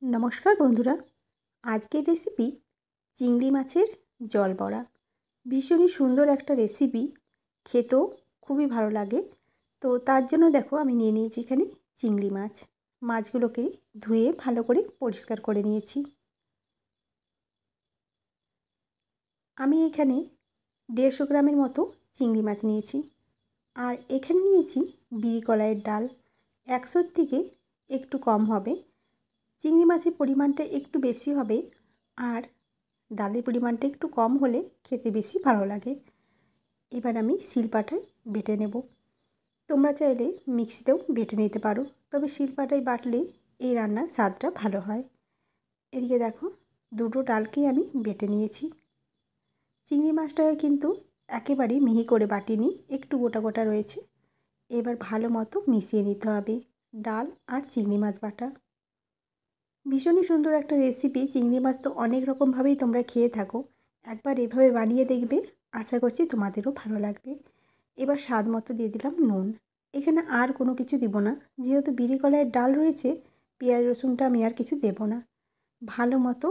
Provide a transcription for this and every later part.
नमस्कार बंधुरा आजकेर रेसिपि चिंगड़ी माछेर जल बड़ा भीषण ही सुंदर एक रेसिपि खेतेও खूबই भालो लागे। तो तार जोन्नो देखो आमी निये निয়েছি एखाने चिंगड़ी माछ। माछगुलोके धुए भालो करे परिष्कार करे निয়েছি। आमी एखाने 150 ग्रामेर मतो चिंगड़ी माछ निয়েছি और एखाने निয়েছি बिरि कलाइয়ের डाल 100 থেকে একটু কম হবে। चिंगड़ी माछेर परिमाणटा एकटू बेशी होबे और डालेर परिमाणटा एकटू कम होले खेते बेशी भालो लागे। एबार आमी शिलपाटाय बेटे नेब। तोमरा चाइले मिक्सितेও बेटे निते पारो, तबे शिलपाटाय बाटले এই রান্নার স্বাদটা ভালো হয়। এদিকে দেখো দুটো ডালকেই আমি বেটে নিয়েছি। চিংড়ি মাছটাকে কিন্তু একেবারে মিহি করে বাটিনি, একটু গোটা গোটা রয়েছে। এবার ভালো মতো মিশিয়ে নিতে হবে ডাল আর চিংড়ি মাছ বাটা। ভীষণই সুন্দর একটা রেসিপি। চিংড়ি মাছ তো অনেক রকমভাবেই তোমরা খেয়ে থাকো, একবার এভাবে বানিয়ে দেখবে, আশা করছি তোমাদেরও ভালো লাগবে। এবার স্বাদ মতো দিয়ে দিলাম নুন। এখানে আর কোনো কিছু দিব না, যেহেতু বিরি কলাইয়ের ডাল রয়েছে পেঁয়াজ রসুনটা আমি আর কিছু দেব না। ভালো মতো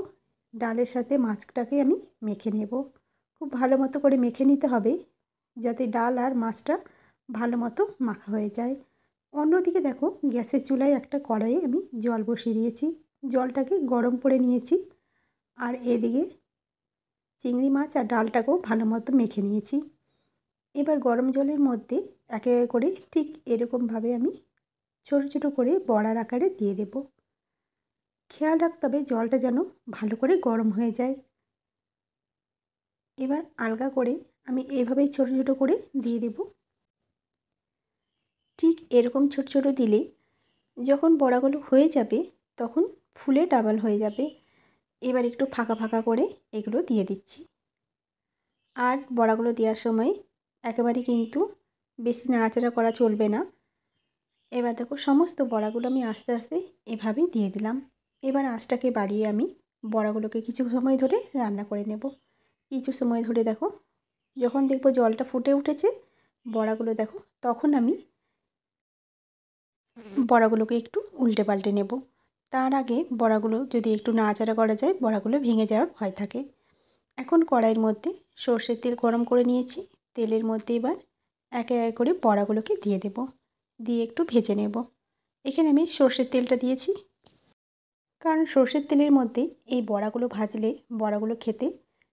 ডালের সাথে মাছটাকে আমি মেখে নেব। খুব ভালো মতো করে মেখে নিতে হবে যাতে ডাল আর মাছটা ভালো মতো মাখা হয়ে যায়। অন্যদিকে দেখো গ্যাসের চুলায় একটা কড়াইয়ে আমি জল বসিয়ে দিয়েছি, জলটাকে গরম করে নিয়েছি আর এদিকে চিংড়ি মাছ আর ডালটাকেও ভালো মতো মেখে নিয়েছি। এবার গরম জলের মধ্যে একে একে করে ঠিক এরকমভাবে আমি ছোটো ছোটো করে বড়ার আকারে দিয়ে দেব। খেয়াল রাখতে হবে জলটা যেন ভালো করে গরম হয়ে যায়। এবার আলগা করে আমি এভাবেই ছোটো ছোটো করে দিয়ে দেব। ঠিক এরকম ছোটো ছোটো দিলে যখন বড়াগুলো হয়ে যাবে তখন ফুলে ডাবল হয়ে যাবে। এবার একটু ফাঁকা ফাঁকা করে এগুলো দিয়ে দিচ্ছি। আর বড়াগুলো দেওয়ার সময় একেবারে কিন্তু বেশি নাড়াচাড়া করা চলবে না। এবার দেখো সমস্ত বড়াগুলো আমি আস্তে আস্তে এভাবেই দিয়ে দিলাম। এবার আঁচটাকে বাড়িয়ে আমি বড়াগুলোকে কিছু সময় ধরে রান্না করে নেব। কিছু সময় ধরে দেখো যখন দেখবো জলটা ফুটে উঠেছে বড়াগুলো দেখো, তখন আমি বড়াগুলোকে একটু উল্টে পাল্টে নেব। তার আগে বড়াগুলো যদি একটু নাড়াচাড়া করা যায় বড়াগুলো ভেঙে যাওয়ার ভয় থাকে। এখন কড়াইয়ের মধ্যে সর্ষের তেল গরম করে নিয়েছি। তেলের মধ্যে এবার একে একে করে বড়াগুলোকে দিয়ে দেব, দিয়ে একটু ভেজে নেব। এখানে আমি সর্ষের তেলটা দিয়েছি কারণ সর্ষের তেলের মধ্যে এই বড়াগুলো ভাজলে বড়াগুলো খেতে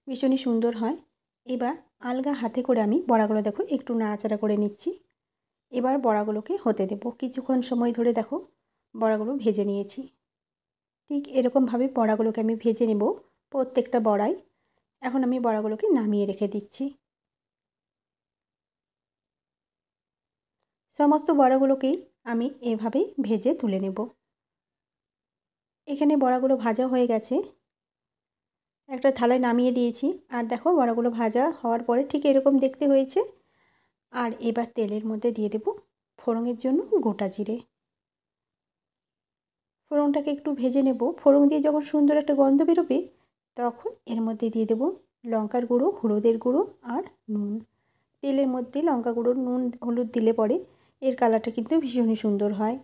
ভীষণই সুন্দর হয়। এবার আলগা হাতে করে আমি বড়াগুলো দেখো একটু নাড়াচাড়া করে নিচ্ছি। এবার বড়াগুলোকে হতে দেব। কিছুক্ষণ সময় ধরে দেখো বড়াগুলো ভেজে নিয়েছি। ঠিক এরকমভাবে বড়াগুলোকে আমি ভেজে নেব প্রত্যেকটা বড়াই। এখন আমি বড়াগুলোকে নামিয়ে রেখে দিচ্ছি। সমস্ত বড়াগুলোকেই আমি এভাবেই ভেজে তুলে নেব। এখানে বড়াগুলো ভাজা হয়ে গেছে, একটা থালায় নামিয়ে দিয়েছি। আর দেখো বড়াগুলো ভাজা হওয়ার পরে ঠিক এরকম দেখতে হয়েছে। আর এবার তেলের মধ্যে দিয়ে দেব ফোড়নের জন্য গোটা জিরে। ফোড়নটাকে একটু ভেজে নেব। ফোড়ন দিয়ে যখন সুন্দর একটা গন্ধ বেরোবে তখন এর মধ্যে দিয়ে দেব লঙ্কার গুঁড়ো, হলুদের গুঁড়ো আর নুন। তেলের মধ্যে লঙ্কা গুঁড়ো, নুন, হলুদ দিলে পরে এর কালারটা কিন্তু ভীষণই সুন্দর হয়।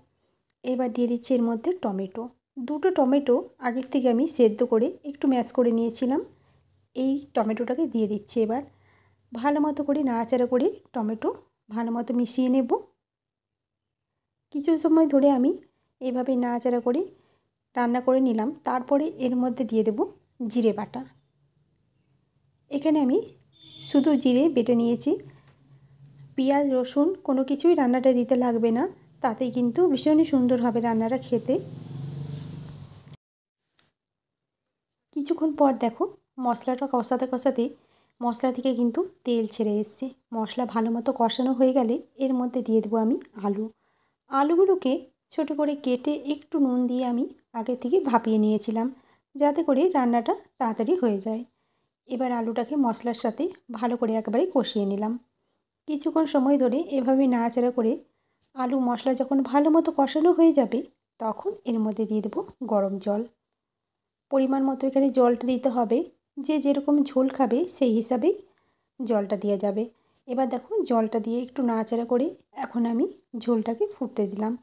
এবার দিয়ে দিচ্ছি এর মধ্যে টমেটো। দুটো টমেটো আগের থেকে আমি সেদ্ধ করে একটু ম্যাশ করে নিয়েছিলাম। এই টমেটোটাকে দিয়ে দিচ্ছি। এবার ভালো মতো করে নাড়াচাড়া করে টমেটো ভালো মতো মিশিয়ে নেব। কিছু সময় ধরে আমি এভাবে নাড়াচাড়া করে রান্না করে নিলাম। তারপরে এর মধ্যে দিয়ে দেব জিরে বাটা। এখানে আমি শুধু জিরে বেটে নিয়েছি, পেঁয়াজ রসুন কোনো কিছুই রান্নাটা দিতে লাগবে না, তাতেই কিন্তু ভীষণই সুন্দর হবে রান্নাটা খেতে। কিছুক্ষণ পর দেখো মশলাটা কষাতে কষাতে মশলা থেকে কিন্তু তেল ছেড়ে এসছে। মশলা ভালো মতো কষানো হয়ে গেলে এর মধ্যে দিয়ে দেবো আমি আলু। আলুগুলোকে ছোটো করে কেটে একটু নুন দিয়ে আমি আগে থেকে ভাপিয়ে নিয়েছিলাম যাতে করে রান্নাটা তাড়াতাড়ি হয়ে যায়। এবার আলুটাকে মশলার সাথে ভালো করে একেবারে কষিয়ে নিলাম। কিছুক্ষণ সময় ধরে এভাবে নাড়াচাড়া করে আলু মশলা যখন ভালো মতো কষানো হয়ে যাবে তখন এর মধ্যে দিয়ে দেবো গরম জল। পরিমাণ মতো এখানে জলটা দিতে হবে, যে যেরকম ঝোল খাবে সেই হিসাবেই জলটা দেওয়া যাবে। এবার দেখো জলটা দিয়ে একটু নাড়াচাড়া করে এখন আমি ঝোলটাকে ফুটতে দিলাম।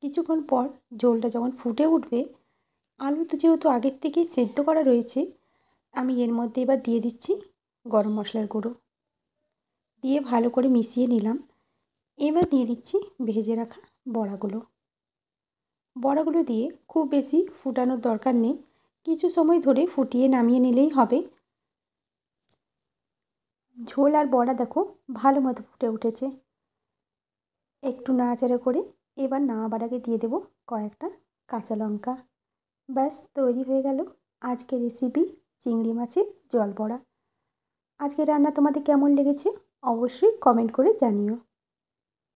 কিছুক্ষণ পর ঝোলটা যখন ফুটে উঠবে, আলু তো যেহেতু আগের থেকেই সেদ্ধ করা রয়েছে, আমি এর মধ্যে এবার দিয়ে দিচ্ছি গরম মশলার গুঁড়ো। দিয়ে ভালো করে মিশিয়ে নিলাম। এবার দিয়ে দিচ্ছি ভেজে রাখা বড়াগুলো। বড়াগুলো দিয়ে খুব বেশি ফুটানোর দরকার নেই, কিছু সময় ধরে ফুটিয়ে নামিয়ে নিলেই হবে। ঝোল আর বড়া দেখো ভালো মতো ফুটে উঠেছে। একটু নাড়াচাড়া করে এবার নামাবার আগে দিয়ে দেবো কয়েকটা কাঁচা লঙ্কা। ব্যাস তৈরি হয়ে গেল আজকের রেসিপি চিংড়ি মাছের জল বড়া। আজকের রান্না তোমাদের কেমন লেগেছে অবশ্যই কমেন্ট করে জানিও।